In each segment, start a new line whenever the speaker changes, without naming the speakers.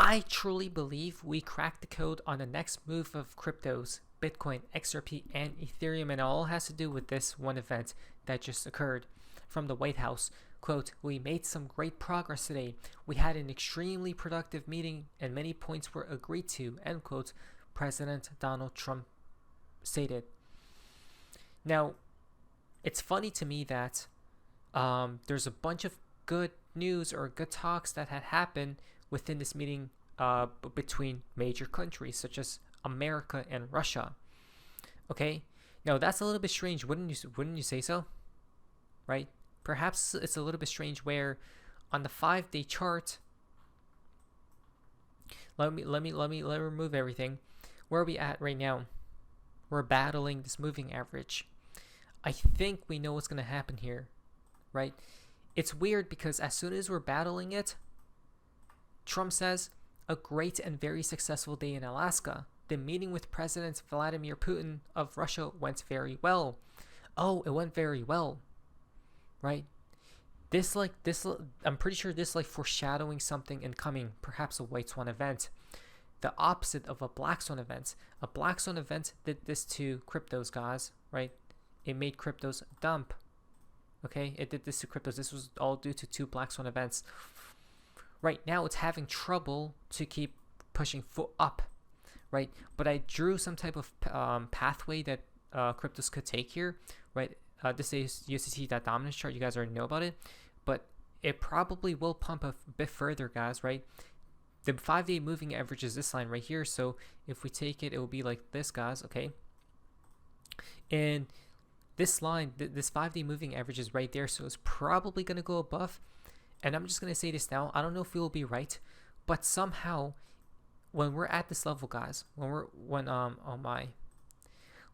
I truly believe we cracked the code on the next move of cryptos, Bitcoin, XRP, and Ethereum, and it all has to do with this one event that just occurred from the White House. Quote, "We made some great progress today. We had an extremely productive meeting and many points were agreed to," end quote, President Donald Trump stated. Now, it's funny to me that there's a bunch of good news or good talks that had happened within this meeting between major countries such as America and Russia. Okay, now that's a little bit strange, wouldn't you say so? Right? Perhaps it's a little bit strange where on the 5-day chart, let me remove everything. Where are we at right now? We're battling this moving average. I think we know what's going to happen here, right? It's weird because as soon as we're battling it, Trump says, "A great and very successful day in Alaska. The meeting with President Vladimir Putin of Russia went very well." Oh, it went very well, right? This, I'm pretty sure this foreshadowing something incoming, perhaps a white swan event. The opposite of a black swan event. A black swan event did this to cryptos, guys, right? It made cryptos dump. Okay, it did this to cryptos. This was all due to 2 black swan events. Right now, it's having trouble to keep pushing up, right? But I drew some type of pathway that cryptos could take here, right? This is USDT.dominance chart. You guys already know about it, but it probably will pump a bit further, guys, right? The 5-day moving average is this line right here. So if we take it, it will be like this, guys, okay? And this line, this 5-day moving average is right there. So it's probably going to go above. And I'm just going to say this now. I don't know if we will be right, but somehow when we're at this level, guys, when the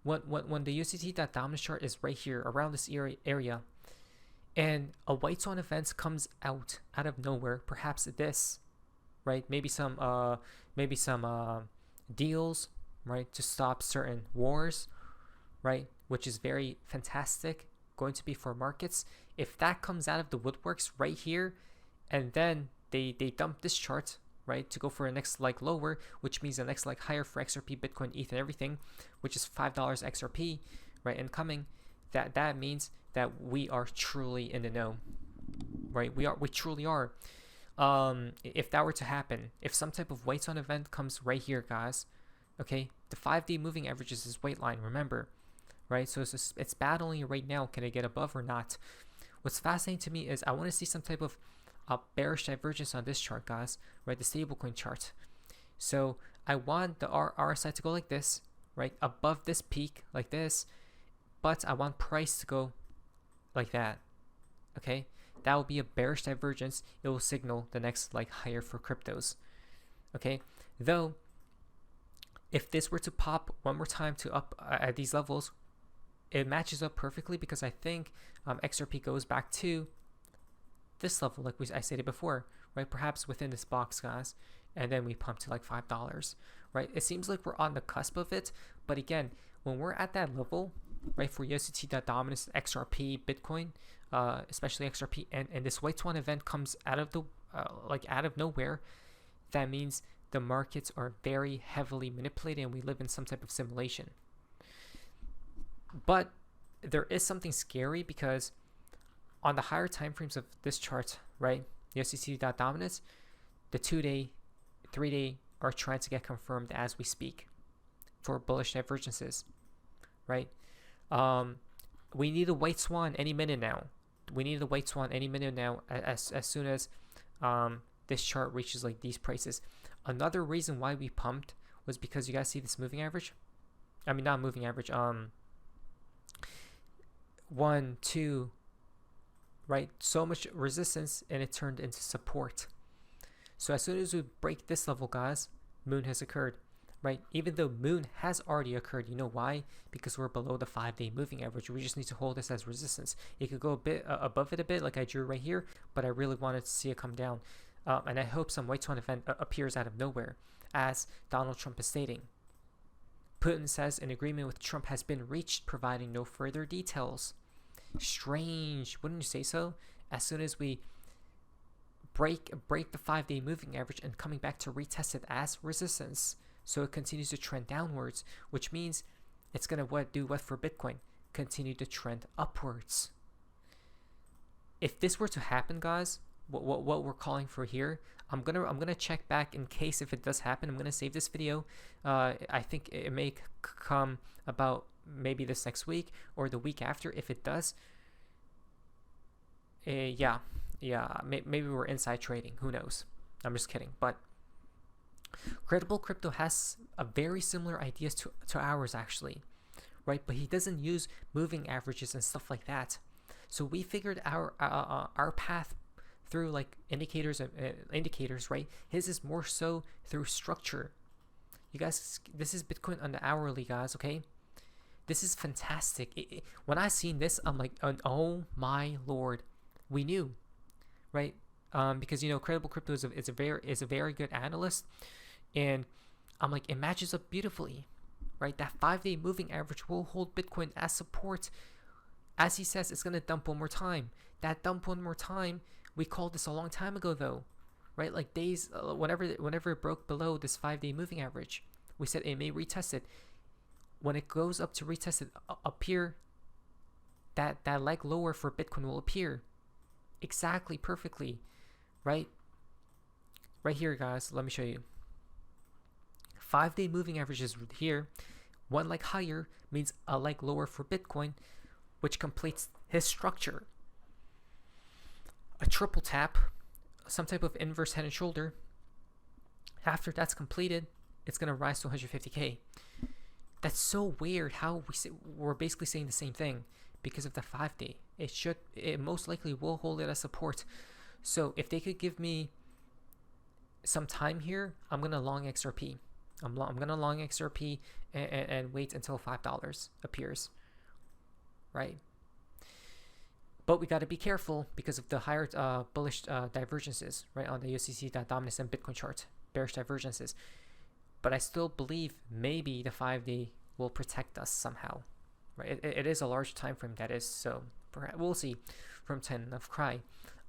USDT.dominance chart is right here around this area, and a white swan event comes out of nowhere, perhaps this, right? Maybe some deals, right, to stop certain wars, right, which is very fantastic, going to be for markets. If that comes out of the woodworks right here, and then they dump this chart, right, to go for a next leg lower, which means the next leg higher for XRP, Bitcoin, ETH, and everything, which is $5 XRP, right, incoming, that means that we are truly in the know, right? We truly are. If that were to happen, if some type of white swan event comes right here, guys, okay, the 5-day moving average is this white line, remember, right? So it's battling right now. Can it get above or not? What's fascinating to me is I want to see some type of bearish divergence on this chart, guys, right? The stablecoin chart. So I want the RSI to go like this, right, above this peak like this, but I want price to go like that. Okay, that will be a bearish divergence. It will signal the next leg higher for cryptos. Okay, though if this were to pop one more time to up at these levels, it matches up perfectly because I think XRP goes back to this level, like I stated before, right? Perhaps within this box, guys, and then we pump to like $5, right? It seems like we're on the cusp of it, but again, when we're at that level, right, for USDT.dominance, XRP, Bitcoin, especially XRP, and this white swan event comes out of the out of nowhere, that means the markets are very heavily manipulated and we live in some type of simulation. But there is something scary because on the higher time frames of this chart, right, USDT.dominance, the 2-day, 3-day are trying to get confirmed as we speak for bullish divergences, right? We need a white swan any minute now. We need a white swan any minute now as soon as this chart reaches like these prices. Another reason why we pumped was because you guys see this moving average? I mean, not moving average. 1, 2, right? So much resistance and it turned into support. So as soon as we break this level, guys, moon has occurred, right? Even though moon has already occurred, you know why? Because we're below the 5-day moving average. We just need to hold this as resistance. It could go a bit above it a bit, like I drew right here, but I really wanted to see it come down. And I hope some white swan event appears out of nowhere, as Donald Trump is stating. Putin says an agreement with Trump has been reached, providing no further details. Strange, wouldn't you say so? As soon as we break the 5-day moving average and coming back to retest it as resistance. So it continues to trend downwards, which means it's gonna do what for Bitcoin? Continue to trend upwards. If this were to happen, guys, what we're calling for here, I'm gonna check back in case if it does happen. I'm gonna save this video. I think it may come about maybe this next week or the week after. If it does, yeah, maybe we're inside trading. Who knows? I'm just kidding. But Credible Crypto has a very similar ideas to ours actually, right? But he doesn't use moving averages and stuff like that. So we figured our path through like indicators, right? His is more so through structure. You guys, this is Bitcoin on the hourly, guys. Okay, this is fantastic. When I seen this, I'm like, oh my lord, we knew, right? Because Credible Crypto is a very good analyst, and I'm like, it matches up beautifully, right? That 5-day moving average will hold Bitcoin as support. As he says, it's gonna dump one more time. That dump one more time, we called this a long time ago though, right? Like days, whenever it broke below this 5-day moving average, we said it may retest it. When it goes up to retest it, appear that leg lower for Bitcoin will appear exactly perfectly, right? Right here, guys. Let me show you. 5-day moving average is here. One leg higher means a leg lower for Bitcoin, which completes his structure. A triple tap, some type of inverse head and shoulder. After that's completed, it's gonna rise to 150K. That's so weird how we're basically saying the same thing because of the 5-day. It most likely will hold it as support. So if they could give me some time here, I'm gonna long XRP. I'm gonna long XRP and wait until $5 appears, right? But we got to be careful because of the higher bullish divergences, right, on the USDC dominance and Bitcoin chart, bearish divergences. But I still believe maybe the 5-day will protect us somehow, right? It is a large time frame, that is, so we'll see. From 10 of Cry,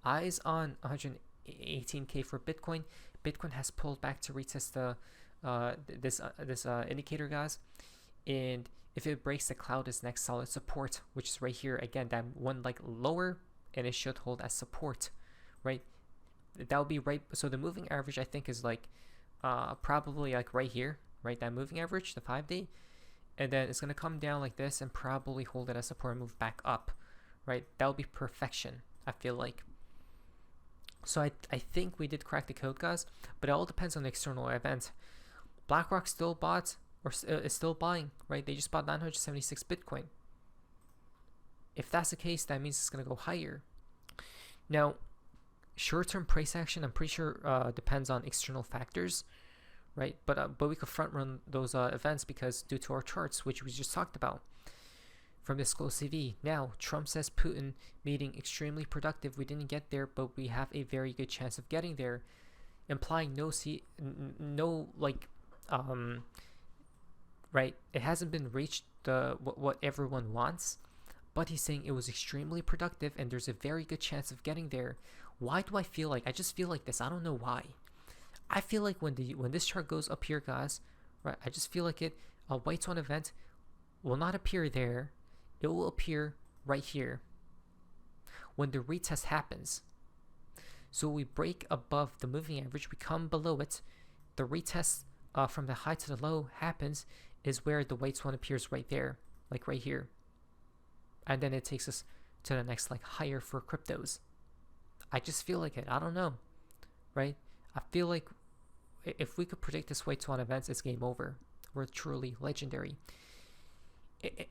eyes on 118K for Bitcoin. Bitcoin has pulled back to retest the this indicator, guys, and if it breaks the cloud is next solid support, which is right here again, that one like lower, and it should hold as support, right? That would be right. So the moving average I think is like probably like right here, right? That moving average, the 5-day, and then it's gonna come down like this and probably hold it as support and move back up, right? That would be perfection, I feel like. So I think we did crack the code, guys, but it all depends on the external event. BlackRock still bought, or is still buying, right? They just bought 976 Bitcoin. If that's the case, that means it's going to go higher. Now, short-term price action, I'm pretty sure depends on external factors, right? But we could front run those events because due to our charts, which we just talked about. From this close CV. Now, Trump says Putin meeting extremely productive. We didn't get there, but we have a very good chance of getting there, implying right? It hasn't been reached what everyone wants, but he's saying it was extremely productive and there's a very good chance of getting there. Why do I feel like? I just feel like this. I don't know why. I feel like when this chart goes up here, guys, right? I just feel like a white swan event will not appear there. It will appear right here when the retest happens. So we break above the moving average, we come below it. The retest from the high to the low happens, is where the white swan appears right there, like right here. And then it takes us to the next like higher for cryptos. I just feel like it. I don't know, right? I feel like if we could predict this white swan events, it's game over. We're truly legendary.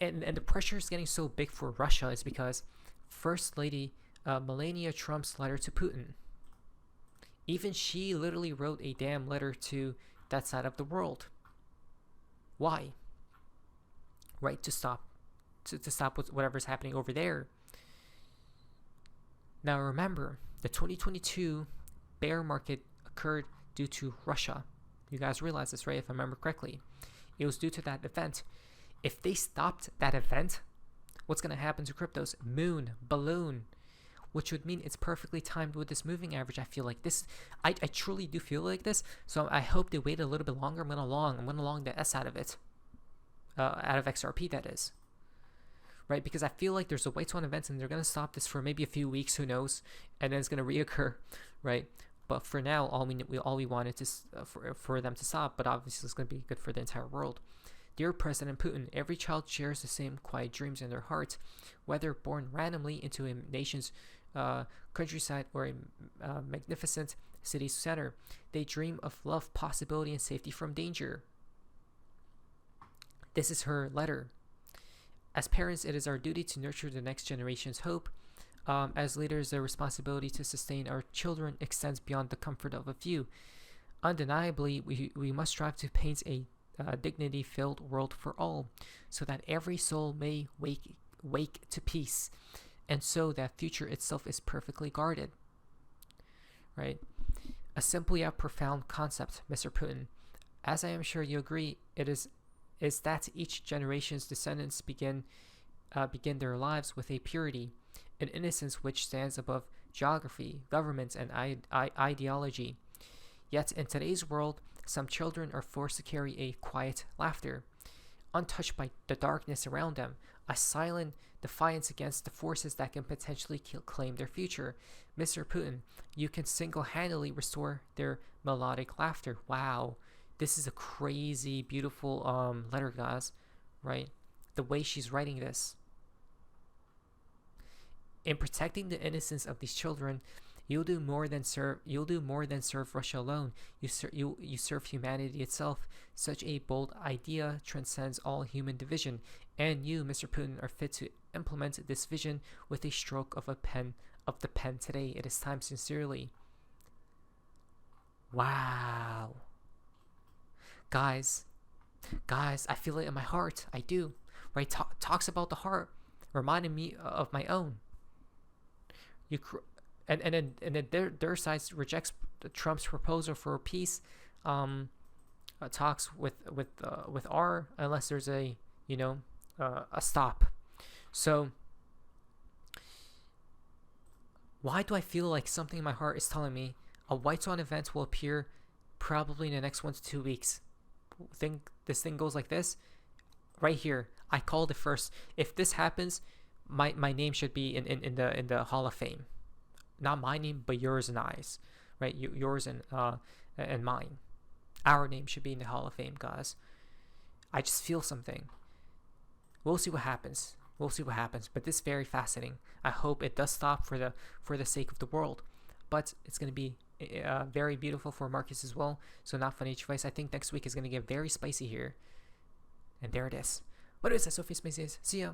And the pressure is getting so big for Russia is because First Lady Melania Trump's letter to Putin. Even she literally wrote a damn letter to that side of the world. Why? Right, to stop whatever's happening over there. Now remember, the 2022 bear market occurred due to Russia. You guys realize this, right? If I remember correctly, it was due to that event. If they stopped that event, what's going to happen to cryptos? Moon, balloon. which would mean it's perfectly timed with this moving average. I feel like this, I truly do feel like this. So I hope they wait a little bit longer. I'm going to long the S out of it, out of XRP, that is. Right, because I feel like there's a white swan event and they're going to stop this for maybe a few weeks, who knows, and then it's going to reoccur, right? But for now, all we wanted to for them to stop, but obviously it's going to be good for the entire world. Dear President Putin, every child shares the same quiet dreams in their heart, whether born randomly into a nation's countryside or a magnificent city center. They dream of love, possibility, and safety from danger. This is her letter. As parents, it is our duty to nurture the next generation's hope. As leaders, the responsibility to sustain our children extends beyond the comfort of a few. Undeniably, we must strive to paint a dignity-filled world for all, so that every soul may wake to peace, and so that future itself is perfectly guarded. Right? A simple yet profound concept, Mr. Putin. As I am sure you agree, it is that each generation's descendants begin their lives with a purity, an innocence which stands above geography, government, and ideology. Yet in today's world, some children are forced to carry a quiet laughter, untouched by the darkness around them, a silent defiance against the forces that can potentially claim their future. Mr. Putin, you can single-handedly restore their melodic laughter. Wow. This is a crazy, beautiful letter, guys, right? The way she's writing this. In protecting the innocence of these children, you'll do more than serve Russia alone. You serve humanity itself. Such a bold idea transcends all human division, and you, Mr. Putin, are fit to implement this vision with a stroke of the pen today. It is time, sincerely. Wow. Guys, I feel it in my heart. I do. Right? Talks about the heart, reminding me of my own. And then their side rejects Trump's proposal for peace talks with R, unless there's a stop. So why do I feel like something in my heart is telling me a white swan event will appear probably in the next 1 to 2 weeks? Think this thing goes like this right here. I called it first. If this happens, my name should be in the Hall of Fame. Not my name, but yours and I's, right? Yours and mine. Our name should be in the Hall of Fame, guys. I just feel something. We'll see what happens. But this is very fascinating. I hope it does stop for the sake of the world. But it's going to be very beautiful for markets as well. So not fun each advice. I think next week is going to get very spicy here. And there it is. What is that, Sophie Spaces? See ya.